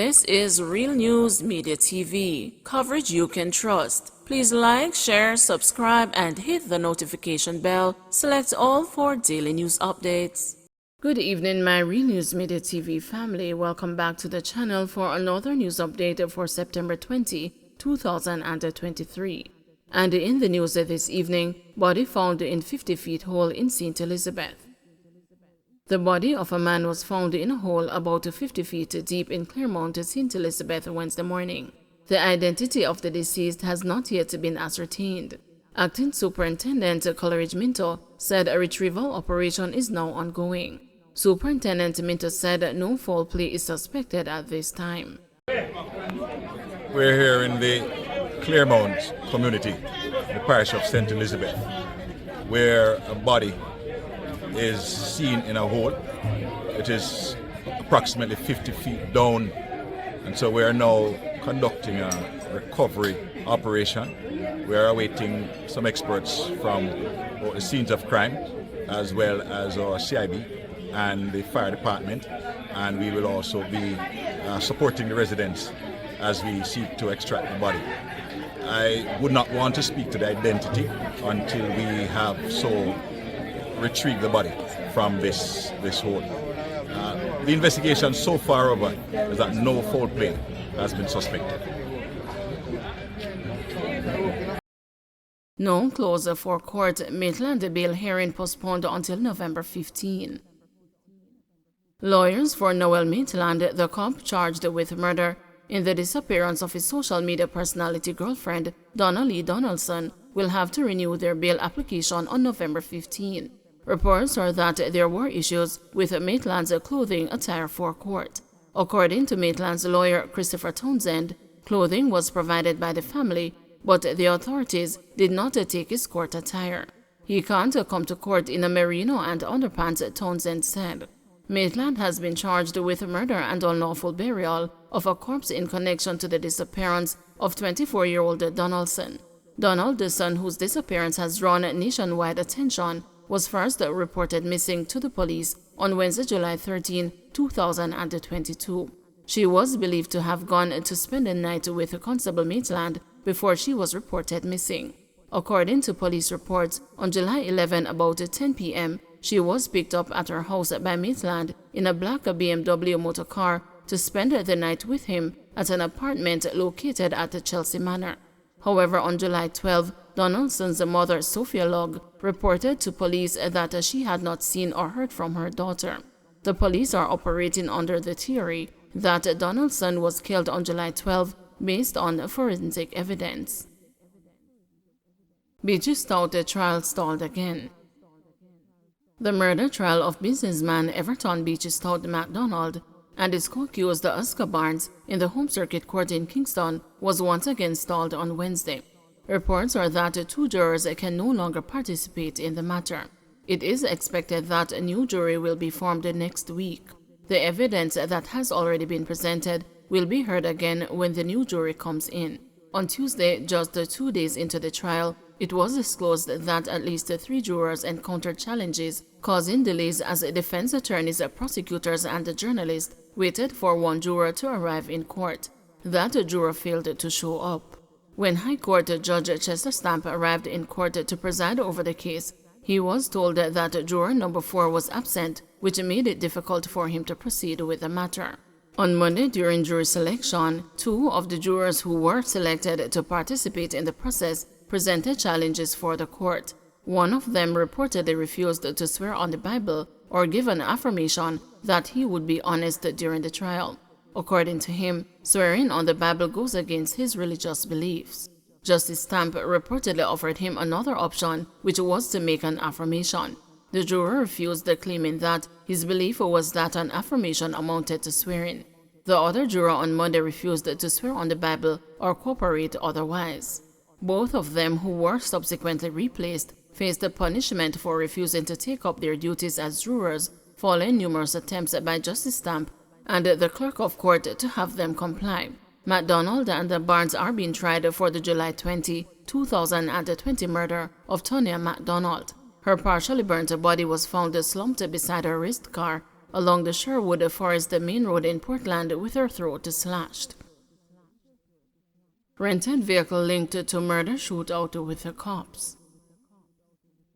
This is Real News Media TV, coverage you can trust. Please like, share, subscribe, and hit the notification bell. Select all for daily news updates. Good evening, my Real News Media TV family. Welcome back to the channel for another news update for September 20, 2023. And in the news this evening, body found in 50 feet hole in St. Elizabeth. The body of a man was found in a hole about 50 feet deep in Claremont, St. Elizabeth Wednesday morning. The identity of the deceased has not yet been ascertained. Acting Superintendent Coleridge Minto said a retrieval operation is now ongoing. Superintendent Minto said no foul play is suspected at this time. We're here in the Claremont community, the parish of St. Elizabeth, where a body is seen in a hole. It is approximately 50 feet down, and so we are now conducting a recovery operation. We are awaiting some experts from the scenes of crime, as well as our CIB and the fire department, and we will also be supporting the residents as we seek to extract the body. I would not want to speak to the identity until we have retrieve the body from this hole. The investigation so far over is that no foul play has been suspected. No closer for court. Maitland bail hearing postponed until November 15. Lawyers for Noel Maitland, the cop charged with murder in the disappearance of his social media personality girlfriend, Donna Lee Donaldson, will have to renew their bail application on November 15. Reports are that there were issues with Maitland's clothing attire for court. According to Maitland's lawyer, Christopher Townsend, clothing was provided by the family, but the authorities did not take his court attire. He can't come to court in a merino and underpants, Townsend said. Maitland has been charged with murder and unlawful burial of a corpse in connection to the disappearance of 24-year-old Donaldson. Donald, the son whose disappearance has drawn nationwide attention, was first reported missing to the police on Wednesday, July 13, 2022. She was believed to have gone to spend the night with Constable Maitland before she was reported missing. According to police reports, on July 11 about 10 p.m., she was picked up at her house by Maitland in a black BMW motor car to spend the night with him at an apartment located at Chelsea Manor. However, on July 12, Donaldson's mother, Sophia Logg, reported to police that she had not seen or heard from her daughter. The police are operating under the theory that Donaldson was killed on July 12 based on forensic evidence. Beachy Stout trial stalled again. The murder trial of businessman Everton Beachy Stout MacDonald and his co-accused Oscar Barnes in the Home Circuit Court in Kingston was once again stalled on Wednesday. Reports are that two jurors can no longer participate in the matter. It is expected that a new jury will be formed next week. The evidence that has already been presented will be heard again when the new jury comes in. On Tuesday, just 2 days into the trial, it was disclosed that at least 3 jurors encountered challenges, causing delays as defense attorneys, prosecutors, and journalists waited for one juror to arrive in court. That juror failed to show up. When High Court Judge Chester Stamp arrived in court to preside over the case, he was told that juror number 4 was absent, which made it difficult for him to proceed with the matter. On Monday, during jury selection, 2 of the jurors who were selected to participate in the process presented challenges for the court. One of them reportedly refused to swear on the Bible or give an affirmation that he would be honest during the trial. According to him, swearing on the Bible goes against his religious beliefs. Justice Stamp reportedly offered him another option, which was to make an affirmation. The juror refused, claiming that his belief was that an affirmation amounted to swearing. The other juror on Monday refused to swear on the Bible or cooperate otherwise. Both of them, who were subsequently replaced, faced a punishment for refusing to take up their duties as jurors, following numerous attempts by Justice Stamp and the clerk of court to have them comply. MacDonald and Barnes are being tried for the July 20, 2020 murder of Tonya MacDonald. Her partially burnt body was found slumped beside her race car along the Sherwood Forest main road in Portland with her throat slashed. Rented vehicle linked to murder shootout with the cops.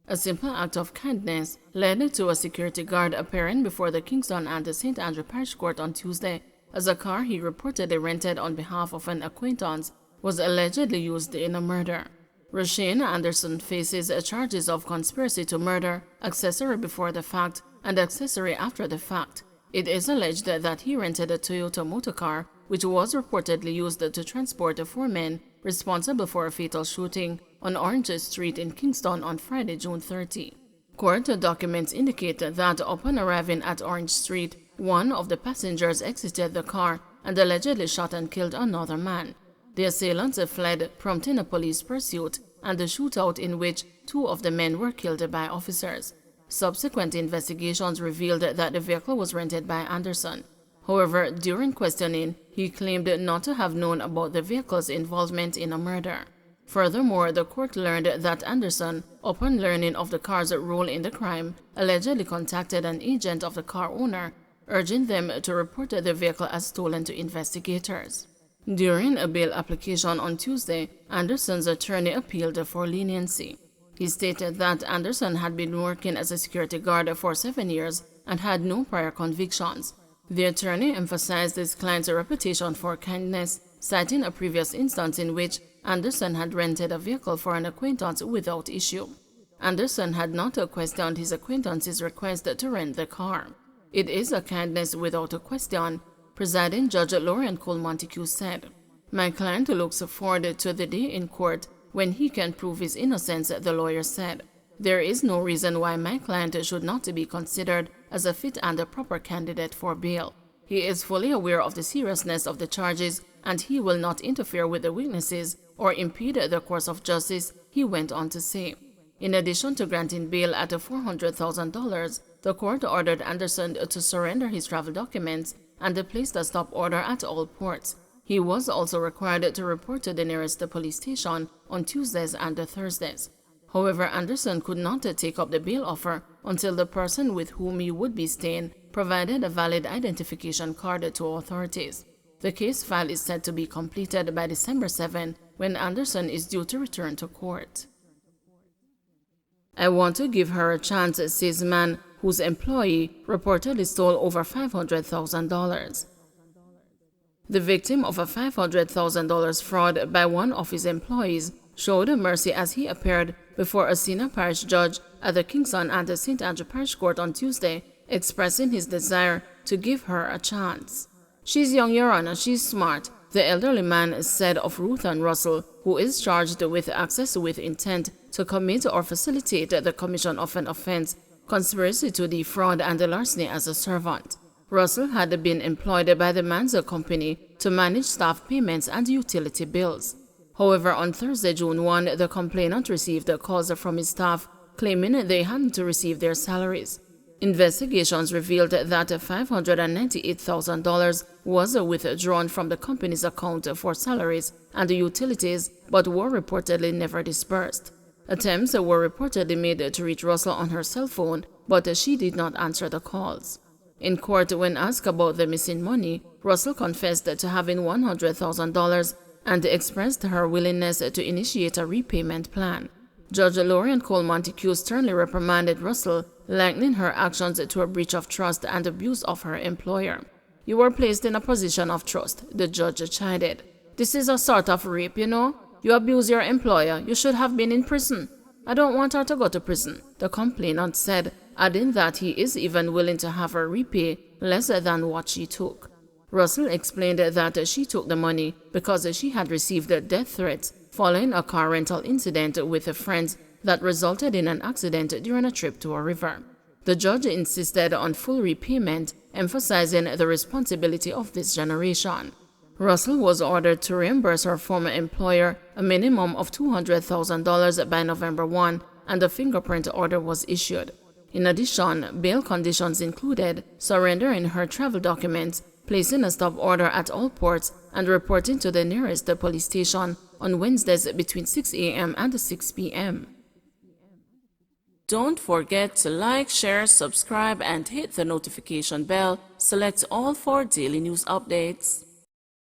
A simple act of kindness led to a security guard appearing before the Kingston and St. Andrew Parish Court on Tuesday as a car he reportedly rented on behalf of an acquaintance was allegedly used in a murder. Roshane Anderson faces charges of conspiracy to murder, accessory before the fact, and accessory after the fact. It is alleged that he rented a Toyota motor car, which was reportedly used to transport the 4 men responsible for a fatal shooting on Orange Street in Kingston on Friday, June 30. Court documents indicate that upon arriving at Orange Street, one of the passengers exited the car and allegedly shot and killed another man. The assailants fled, prompting a police pursuit and a shootout in which 2 of the men were killed by officers. Subsequent investigations revealed that the vehicle was rented by Anderson. However, during questioning, he claimed not to have known about the vehicle's involvement in a murder. Furthermore, the court learned that Anderson, upon learning of the car's role in the crime, allegedly contacted an agent of the car owner, urging them to report the vehicle as stolen to investigators. During a bail application on Tuesday, Anderson's attorney appealed for leniency. He stated that Anderson had been working as a security guard for 7 years and had no prior convictions. The attorney emphasized his client's reputation for kindness, citing a previous instance in which Anderson had rented a vehicle for an acquaintance without issue. Anderson had not questioned his acquaintance's request to rent the car. "It is a kindness without a question," Presiding Judge Lauren Cole Montague said. "My client looks forward to the day in court when he can prove his innocence," the lawyer said. "There is no reason why my client should not be considered as a fit and a proper candidate for bail. He is fully aware of the seriousness of the charges, and he will not interfere with the witnesses or impede the course of justice," he went on to say. In addition to granting bail at $400,000, the court ordered Anderson to surrender his travel documents and placed a stop order at all ports. He was also required to report to the nearest police station on Tuesdays and Thursdays. However, Anderson could not take up the bail offer until the person with whom he would be staying provided a valid identification card to authorities. The case file is said to be completed by December 7, when Anderson is due to return to court. "I want to give her a chance," says man whose employee reportedly stole over $500,000. The victim of a $500,000 fraud by one of his employees showed mercy as he appeared before a senior parish judge at the Kingston and St. Andrew Parish Court on Tuesday, expressing his desire to give her a chance. "She's young, Your Honor, she's smart," the elderly man said of Ruth Ann Russell, who is charged with access with intent to commit or facilitate the commission of an offense, conspiracy to defraud, and larceny as a servant. Russell had been employed by the man's company to manage staff payments and utility bills. However, on Thursday, June 1, the complainant received calls from his staff claiming they hadn't received their salaries. Investigations revealed that $598,000 was withdrawn from the company's account for salaries and utilities, but were reportedly never disbursed. Attempts were reportedly made to reach Russell on her cell phone, but she did not answer the calls. In court, when asked about the missing money, Russell confessed to having $100,000 and expressed her willingness to initiate a repayment plan. Judge Lauren Cole Montague sternly reprimanded Russell, likening her actions to a breach of trust and abuse of her employer. "You were placed in a position of trust," the judge chided. "This is a sort of rape, you know. You abuse your employer. You should have been in prison." "I don't want her to go to prison," the complainant said, adding that he is even willing to have her repay less than what she took. Russell explained that she took the money because she had received death threats following a car rental incident with friends that resulted in an accident during a trip to a river. The judge insisted on full repayment, emphasizing the responsibility of this generation. Russell was ordered to reimburse her former employer a minimum of $200,000 by November 1, and a fingerprint order was issued. In addition, bail conditions included surrendering her travel documents, placing a stop order at all ports, and reporting to the nearest police station on Wednesdays between 6 a.m. and 6 p.m. Don't forget to like, share, subscribe, and hit the notification bell. Select all for daily news updates.